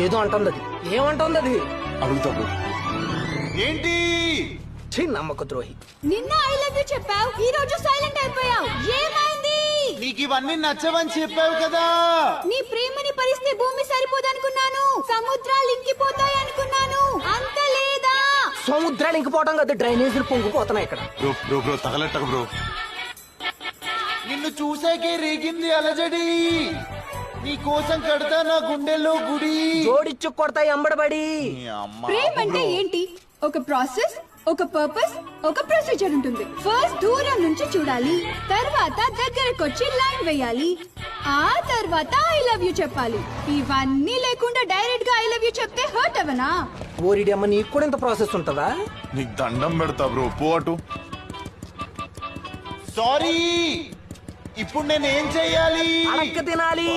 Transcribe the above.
ఏదో అంటుంది అది. ఏమంటుంది అది? అడుగుతా బ్రో. ఏంటి నమ్మక ద్రోహి. నిన్న ఐ లవ్ యూ చెప్పావు, ఈ రోజు సైలెంట్ అయిపోయావు. ఏమైంది? నీకు ఇవన్నీ నచ్చవని చెప్పావు కదా. నీ ప్రేమని పరిస్థితి భూమి సరిపోదనుకున్నాను, సముద్రాలు ఇంకిపోతాయి అనుకున్నాను. అంత లేదా? సముద్రాలు ఇంకిపోవడం కదా, డ్రైనేజీలు పొంగిపోతున్నాయి ఇక్కడ. బ్రో బ్రో బ్రో తగలట్టకు బ్రో. నిన్ను చూసాకే రేగింది అలజడి. నీ కోసం కడతా నా గుండెల్లో గుడి. జోడిచ్చు కొడతాయి అంబడబడి. నీ అమ్మ. ప్రేమ అంటే ఏంటి? ఒక ప్రాసెస్, ఒక పర్పస్, ఒక ప్రొసీజర్ ఉంటుంది. ఫస్ట్ దూరం నుంచి చూడాలి, తర్వాత దగ్గరకొచ్చి లైన్ వేయాలి, ఆ తర్వాత ఐ లవ్ యూ చెప్పాలి. ఇవన్నీ లేకుండా డైరెక్ట్ గా ఐ లవ్ యూ చెప్తే హర్ట్ అవనా? ఓరిడి అమ్మ, నీకు కూడా ఇంత ప్రాసెస్ ఉంటుందా? నీకు దండం పెడతా బ్రో, పో అటు. సారీ, ఇప్పుడు నేను ఏం చెయ్యాలి? అడక్క తినాలి.